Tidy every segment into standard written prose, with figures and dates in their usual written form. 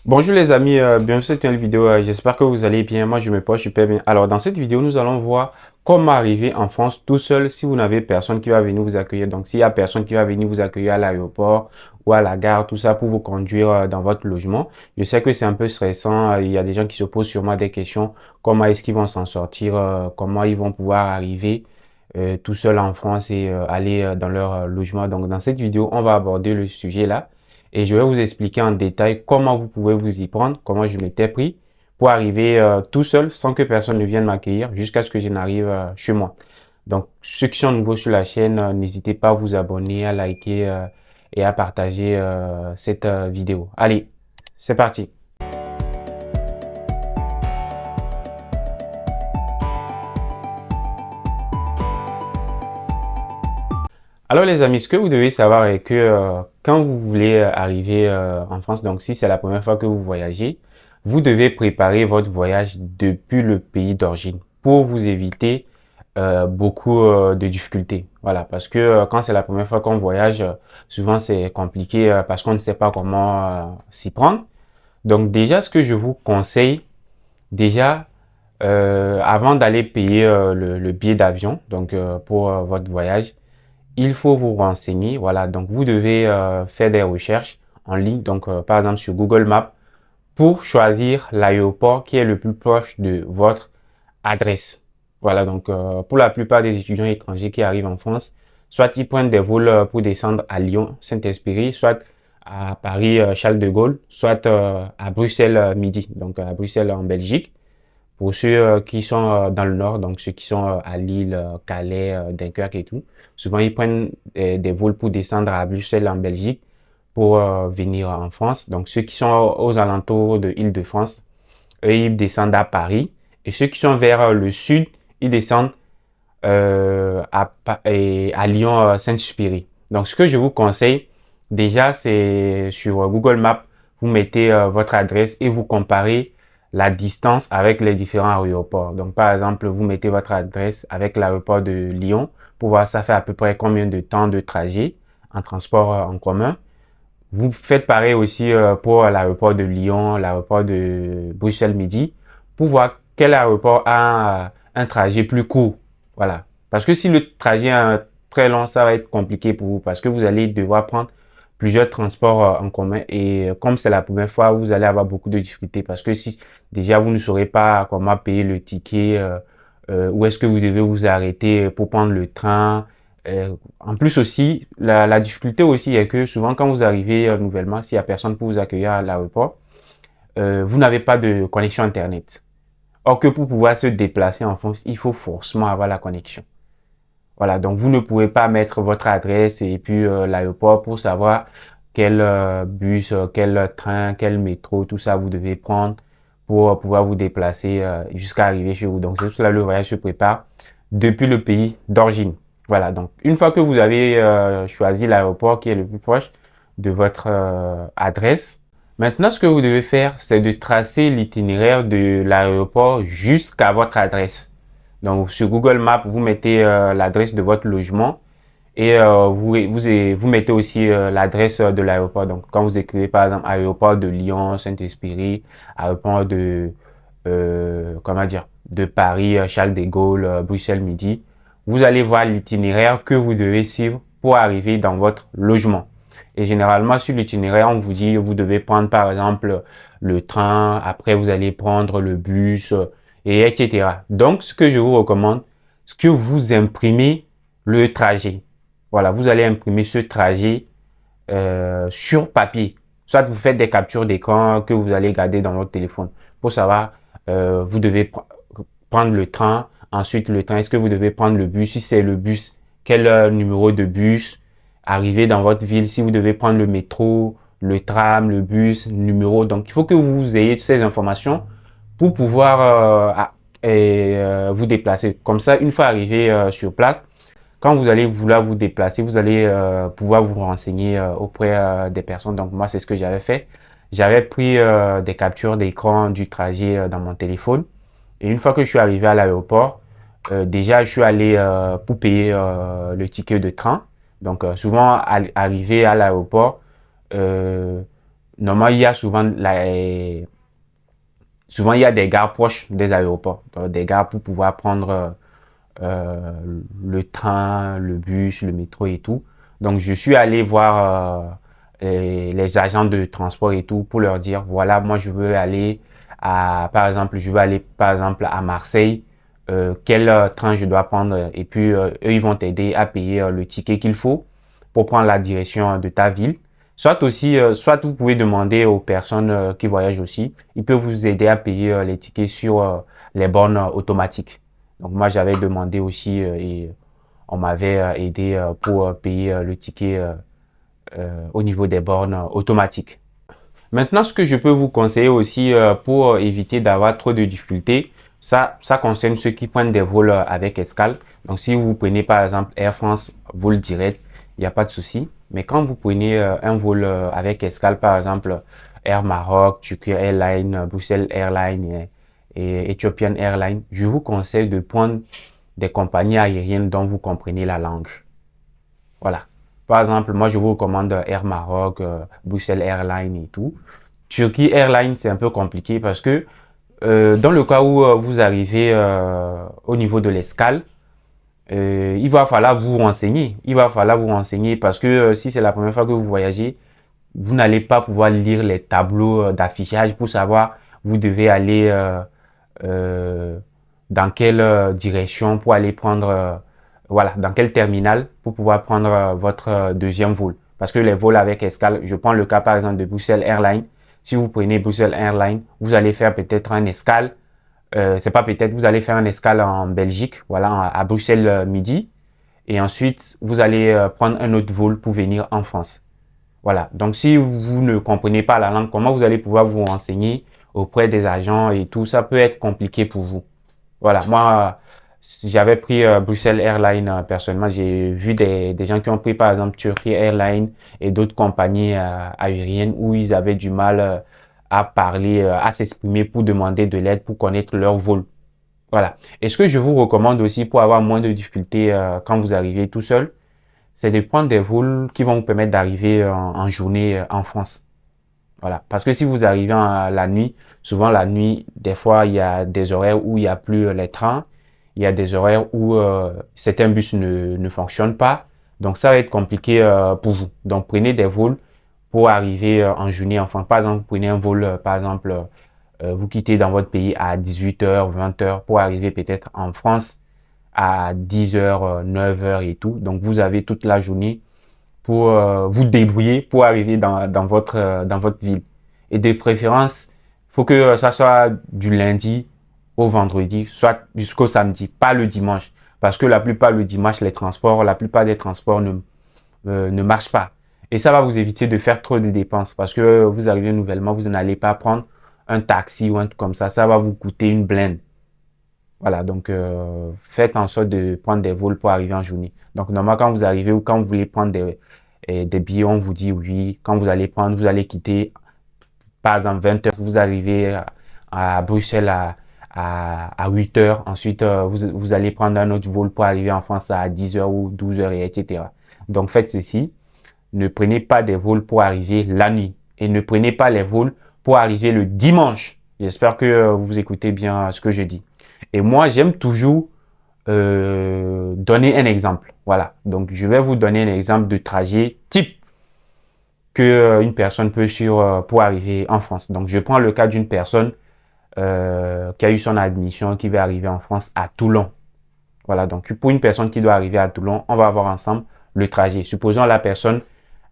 Bonjour les amis, bienvenue sur cette nouvelle vidéo. J'espère que vous allez bien. Moi, je me porte super bien. Alors, dans cette vidéo, nous allons voir comment arriver en France tout seul si vous n'avez personne qui va venir vous accueillir. Donc, s'il y a personne qui va venir vous accueillir à l'aéroport ou à la gare, tout ça pour vous conduire dans votre logement. Je sais que c'est un peu stressant. Il y a des gens qui se posent sûrement des questions. Comment est-ce qu'ils vont s'en sortir? Comment ils vont pouvoir arriver tout seul en France et aller dans leur logement. Donc, dans cette vidéo, on va aborder le sujet là. Et je vais vous expliquer en détail comment vous pouvez vous y prendre, comment je m'étais pris pour arriver tout seul sans que personne ne vienne m'accueillir jusqu'à ce que je n'arrive chez moi. Donc, ceux qui sont nouveaux sur la chaîne, n'hésitez pas à vous abonner, à liker et à partager cette vidéo. Allez, c'est parti. Alors les amis, ce que vous devez savoir est que quand vous voulez arriver en France, donc si c'est la première fois que vous voyagez, vous devez préparer votre voyage depuis le pays d'origine pour vous éviter beaucoup de difficultés. Voilà, parce que quand c'est la première fois qu'on voyage, souvent c'est compliqué parce qu'on ne sait pas comment s'y prendre. Donc déjà, ce que je vous conseille, déjà, avant d'aller payer le billet d'avion, donc pour votre voyage, il faut vous renseigner. Voilà, donc vous devez faire des recherches en ligne, donc par exemple sur Google Maps, pour choisir l'aéroport qui est le plus proche de votre adresse. Voilà, donc pour la plupart des étudiants étrangers qui arrivent en France, soit ils prennent des vols pour descendre à Lyon, Saint-Exupéry, soit à Paris, Charles de Gaulle, soit à Bruxelles midi, donc à Bruxelles en Belgique. Pour ceux qui sont dans le nord, donc ceux qui sont à Lille, Calais, Dunkerque et tout, souvent ils prennent des vols pour descendre à Bruxelles en Belgique pour venir en France. Donc ceux qui sont aux alentours de Île-de-France, eux ils descendent à Paris. Et ceux qui sont vers le sud, ils descendent à Lyon, Saint-Exupéry. Donc ce que je vous conseille, déjà c'est sur Google Maps, vous mettez votre adresse et vous comparez la distance avec les différents aéroports. Donc, par exemple, vous mettez votre adresse avec l'aéroport de Lyon pour voir ça fait à peu près combien de temps de trajet en transport en commun. Vous faites pareil aussi pour l'aéroport de Lyon, l'aéroport de Bruxelles-Midi pour voir quel aéroport a un trajet plus court. Voilà. Parce que si le trajet est très long, ça va être compliqué pour vous parce que vous allez devoir prendre plusieurs transports en commun et comme c'est la première fois, vous allez avoir beaucoup de difficultés parce que si déjà vous ne saurez pas comment payer le ticket, où est-ce que vous devez vous arrêter pour prendre le train. En plus aussi, la difficulté aussi est que souvent quand vous arrivez nouvellement, s'il n'y a personne pour vous accueillir à l'aéroport, vous n'avez pas de connexion Internet. Or que pour pouvoir se déplacer en France, il faut forcément avoir la connexion. Voilà, donc vous ne pouvez pas mettre votre adresse et puis l'aéroport pour savoir quel bus, quel train, quel métro, tout ça vous devez prendre pour pouvoir vous déplacer jusqu'à arriver chez vous. Donc c'est pour cela que le voyage se prépare depuis le pays d'origine. Voilà, donc une fois que vous avez choisi l'aéroport qui est le plus proche de votre adresse, maintenant ce que vous devez faire, c'est de tracer l'itinéraire de l'aéroport jusqu'à votre adresse. Donc sur Google Maps, vous mettez l'adresse de votre logement et vous mettez aussi l'adresse de l'aéroport. Donc quand vous écrivez par exemple aéroport de Lyon, Saint-Exupéry, aéroport de comment dire de Paris, Charles de Gaulle, Bruxelles Midi, vous allez voir l'itinéraire que vous devez suivre pour arriver dans votre logement. Et généralement sur l'itinéraire, on vous dit vous devez prendre par exemple le train, après vous allez prendre le bus et etc. Donc, ce que je vous recommande, c'est que vous imprimez le trajet. Voilà, vous allez imprimer ce trajet sur papier. Soit vous faites des captures d'écran que vous allez garder dans votre téléphone pour savoir, vous devez prendre le train, ensuite le train, est-ce que vous devez prendre le bus, si c'est le bus, quel numéro de bus, arriver dans votre ville, si vous devez prendre le métro, le tram, le bus, numéro. Donc, il faut que vous ayez toutes ces informations pour pouvoir vous déplacer. Comme ça, une fois arrivé sur place, quand vous allez vouloir vous déplacer, vous allez pouvoir vous renseigner auprès des personnes. Donc moi, c'est ce que j'avais fait. J'avais pris des captures d'écran du trajet dans mon téléphone. Et une fois que je suis arrivé à l'aéroport, déjà, je suis allé pour payer le ticket de train. Donc souvent, arrivé à l'aéroport, Normalement, il y a souvent il y a des gares proches des aéroports, donc des gares pour pouvoir prendre le train, le bus, le métro et tout. Donc, je suis allé voir les agents de transport et tout pour leur dire, voilà, moi, je veux aller je veux aller, par exemple, à Marseille. Quel train je dois prendre? Et puis, eux, ils vont t'aider à payer le ticket qu'il faut pour prendre la direction de ta ville. Soit vous pouvez demander aux personnes qui voyagent aussi. Ils peuvent vous aider à payer les tickets sur les bornes automatiques. Donc moi, j'avais demandé aussi et on m'avait aidé pour payer le ticket au niveau des bornes automatiques. Maintenant, ce que je peux vous conseiller aussi pour éviter d'avoir trop de difficultés, ça concerne ceux qui prennent des vols avec escale. Donc, si vous prenez par exemple Air France, vol direct, il n'y a pas de souci. Mais quand vous prenez un vol avec escale, par exemple Air Maroc, Turkish Airlines, Bruxelles Airlines et Ethiopian Airlines, je vous conseille de prendre des compagnies aériennes dont vous comprenez la langue. Voilà. Par exemple, moi, je vous recommande Air Maroc, Bruxelles Airlines et tout. Turkey Airlines, c'est un peu compliqué parce que dans le cas où vous arrivez au niveau de l'escale, il va falloir vous renseigner. Il va falloir vous renseigner parce que si c'est la première fois que vous voyagez, vous n'allez pas pouvoir lire les tableaux d'affichage pour savoir vous devez aller euh, dans quelle direction pour aller prendre, voilà, dans quel terminal pour pouvoir prendre votre deuxième vol. Parce que les vols avec escale, je prends le cas par exemple de Bruxelles Airlines. Si vous prenez Bruxelles Airlines, vous allez faire peut-être un escale. C'est pas peut-être, vous allez faire un escale en Belgique, voilà, à Bruxelles midi. Et ensuite, vous allez prendre un autre vol pour venir en France. Voilà. Donc, si vous ne comprenez pas la langue, comment vous allez pouvoir vous renseigner auprès des agents et tout, ça peut être compliqué pour vous. Voilà. Moi, j'avais pris Bruxelles Airlines personnellement. J'ai vu des gens qui ont pris par exemple Turkey Airlines et d'autres compagnies aériennes où ils avaient du mal à parler, à s'exprimer pour demander de l'aide, pour connaître leur vol. Voilà. Et ce que je vous recommande aussi pour avoir moins de difficultés quand vous arrivez tout seul, c'est de prendre des vols qui vont vous permettre d'arriver en journée en France. Voilà. Parce que si vous arrivez la nuit, souvent la nuit, des fois, il y a des horaires où il n'y a plus les trains. Il y a des horaires où certains bus ne fonctionnent pas. Donc, ça va être compliqué pour vous. Donc, prenez des vols pour arriver en journée en France. Par exemple, vous prenez un vol, par exemple, vous quittez dans votre pays à 18h, 20h pour arriver peut-être en France à 10h, 9h et tout. Donc, vous avez toute la journée pour vous débrouiller pour arriver dans votre ville. Et de préférence, il faut que ça soit du lundi au vendredi, soit jusqu'au samedi, pas le dimanche. Parce que la plupart le dimanche, la plupart des transports ne marchent pas. Et ça va vous éviter de faire trop de dépenses parce que vous arrivez nouvellement, vous n'allez pas prendre un taxi ou un truc comme ça va vous coûter une blinde. Voilà, donc faites en sorte de prendre des vols pour arriver en journée. Donc normalement, quand vous arrivez ou quand vous voulez prendre des billets, on vous dit oui. Quand vous allez quitter, par exemple 20h, vous arrivez à Bruxelles à 8h. Ensuite, vous allez prendre un autre vol pour arriver en France à 10h ou 12h, et etc. Donc faites ceci. Ne prenez pas des vols pour arriver la nuit. Et ne prenez pas les vols pour arriver le dimanche. J'espère que vous écoutez bien ce que je dis. Et moi, j'aime toujours donner un exemple. Voilà. Donc, je vais vous donner un exemple de trajet type que une personne peut suivre pour arriver en France. Donc, je prends le cas d'une personne qui a eu son admission, qui va arriver en France à Toulon. Voilà. Donc, pour une personne qui doit arriver à Toulon, on va voir ensemble le trajet. Supposons la personne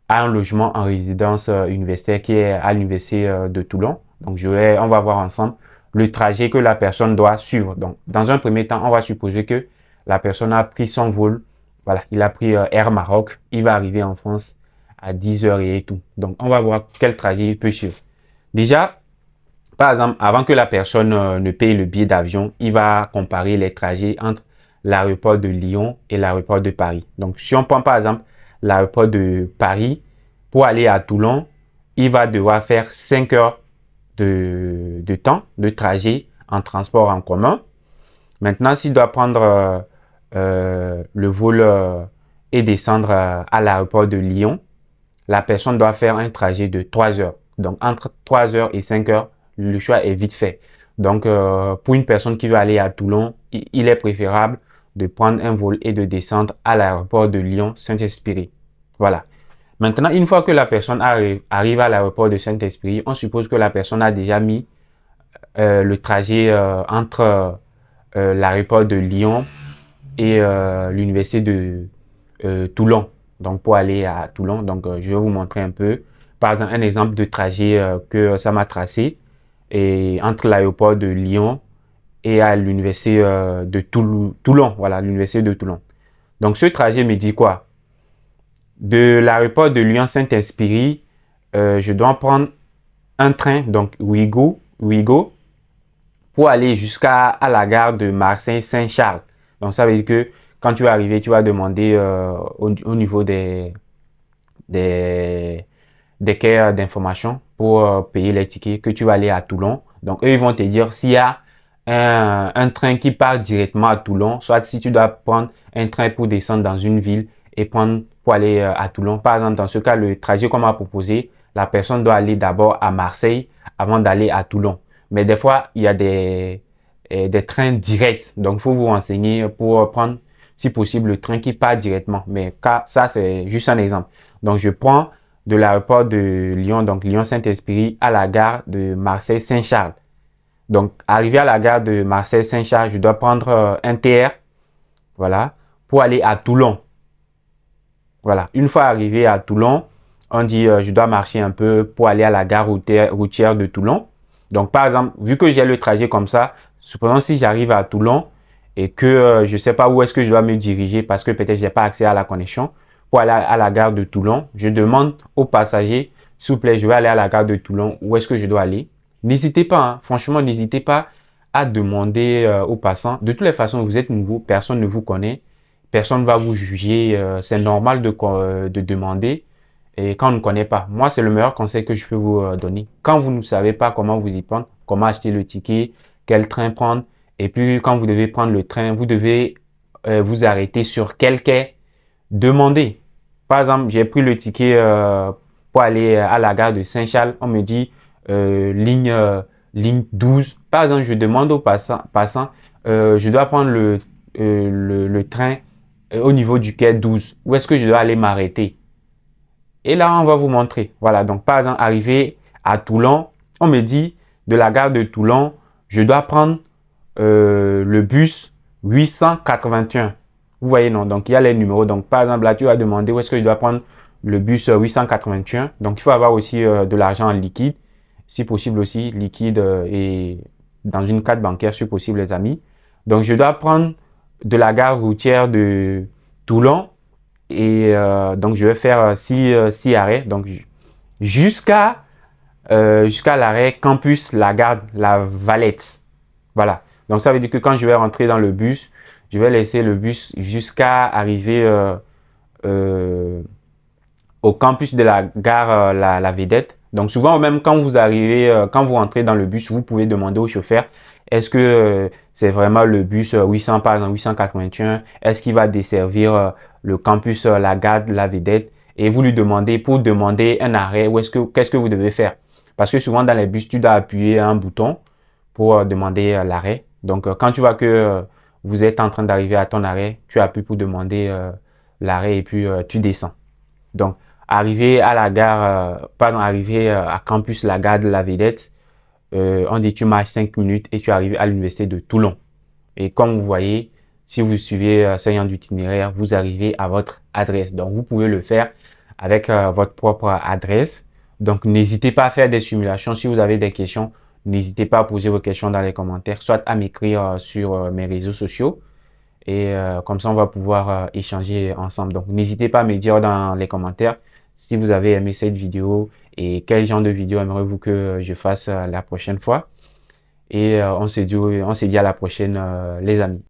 a un logement en résidence universitaire qui est à l'université de Toulon. Donc, on va voir ensemble le trajet que la personne doit suivre. Donc, dans un premier temps, on va supposer que la personne a pris son vol. Voilà, il a pris Air Maroc. Il va arriver en France à 10h et tout. Donc, on va voir quel trajet il peut suivre. Déjà, par exemple, avant que la personne ne paye le billet d'avion, il va comparer les trajets entre l'aéroport de Lyon et l'aéroport de Paris. Donc, si on prend par exemple l'aéroport de Paris, pour aller à Toulon, il va devoir faire 5 heures de temps, de trajet en transport en commun. Maintenant, s'il doit prendre le vol et descendre à l'aéroport de Lyon, la personne doit faire un trajet de 3 heures. Donc, entre 3 heures et 5 heures, le choix est vite fait. Donc, pour une personne qui veut aller à Toulon, il est préférable de prendre un vol et de descendre à l'aéroport de Lyon-Saint-Exupéry. Voilà. Maintenant, une fois que la personne arrive à l'aéroport de Saint-Exupéry, on suppose que la personne a déjà mis le trajet entre l'aéroport de Lyon et l'université de Toulon. Donc, pour aller à Toulon, donc je vais vous montrer un peu, par exemple, un exemple de trajet que ça m'a tracé et entre l'aéroport de Lyon et à l'université de Toulon. Voilà, l'université de Toulon. Donc, ce trajet me dit quoi? De l'aéroport de Lyon-Saint-Exupéry, je dois prendre un train, donc Ouigo, pour aller jusqu'à la gare de Marseille-Saint-Charles. Donc, ça veut dire que quand tu vas arriver, tu vas demander au niveau des, des caisses d'information pour payer les tickets que tu vas aller à Toulon. Donc, eux, ils vont te dire s'il y a un train qui part directement à Toulon, soit si tu dois prendre un train pour descendre dans une ville et prendre pour aller à Toulon. Par exemple, dans ce cas, le trajet qu'on m'a proposé, la personne doit aller d'abord à Marseille avant d'aller à Toulon. Mais des fois, il y a des trains directs. Donc, il faut vous renseigner pour prendre, si possible, le train qui part directement. Mais ça, c'est juste un exemple. Donc, je prends de l'aéroport de Lyon, donc Lyon-Saint-Exupéry, à la gare de Marseille-Saint-Charles. Donc, arrivé à la gare de Marseille-Saint-Charles, je dois prendre un TR, voilà, pour aller à Toulon. Voilà, une fois arrivé à Toulon, on dit je dois marcher un peu pour aller à la gare routière de Toulon. Donc, par exemple, vu que j'ai le trajet comme ça, supposons si j'arrive à Toulon et que je ne sais pas où est-ce que je dois me diriger parce que peut-être je n'ai pas accès à la connexion, pour aller à la gare de Toulon, je demande aux passagers, s'il vous plaît, je vais aller à la gare de Toulon, où est-ce que je dois aller? N'hésitez pas, hein, franchement, n'hésitez pas à demander aux passants. De toutes les façons, vous êtes nouveau, personne ne vous connaît, personne ne va vous juger. C'est normal de demander et quand on ne connaît pas. Moi, c'est le meilleur conseil que je peux vous donner. Quand vous ne savez pas comment vous y prendre, comment acheter le ticket, quel train prendre, et puis quand vous devez prendre le train, vous devez vous arrêter sur quel quai, demander. Par exemple, j'ai pris le ticket pour aller à la gare de Saint-Charles. On me dit ligne 12. Par exemple, je demande aux passants je dois prendre le train au niveau du quai 12. Où est-ce que je dois aller m'arrêter? Et là, on va vous montrer. Voilà, donc par exemple, arrivé à Toulon, on me dit de la gare de Toulon, je dois prendre le bus 881. Vous voyez, non? Donc, il y a les numéros. Donc, par exemple, là, tu vas demander où est-ce que je dois prendre le bus 881. Donc, il faut avoir aussi de l'argent en liquide. Si possible aussi, liquide et dans une carte bancaire, si possible, les amis. Donc, je dois prendre de la gare routière de Toulon. Et donc, je vais faire 6 arrêts. Donc, jusqu'à l'arrêt Campus Lagarde, la Valette. Voilà. Donc, ça veut dire que quand je vais rentrer dans le bus, je vais laisser le bus jusqu'à arriver au campus de la gare la Vedette. Donc, souvent, même quand vous arrivez, quand vous rentrez dans le bus, vous pouvez demander au chauffeur, est-ce que c'est vraiment le bus 800, par exemple 881? Est-ce qu'il va desservir le campus la gare la Vedette? Et vous lui demandez, pour demander un arrêt, qu'est-ce que vous devez faire? Parce que souvent, dans les bus, tu dois appuyer un bouton pour demander l'arrêt. Donc, quand tu vois que vous êtes en train d'arriver à ton arrêt, tu appuies pour demander l'arrêt et puis tu descends. Donc, arrivé à la gare, pardon, arrivé à Campus la gare de la Vedette, on dit tu marches 5 minutes et tu arrives à l'université de Toulon. Et comme vous voyez, si vous suivez ce genre d'itinéraire, vous arrivez à votre adresse. Donc, vous pouvez le faire avec votre propre adresse. Donc, n'hésitez pas à faire des simulations. Si vous avez des questions, n'hésitez pas à poser vos questions dans les commentaires, soit à m'écrire sur mes réseaux sociaux. Et comme ça, on va pouvoir échanger ensemble. Donc, n'hésitez pas à me dire dans les commentaires si vous avez aimé cette vidéo et quel genre de vidéo aimeriez-vous que je fasse la prochaine fois. Et on se dit à la prochaine, les amis.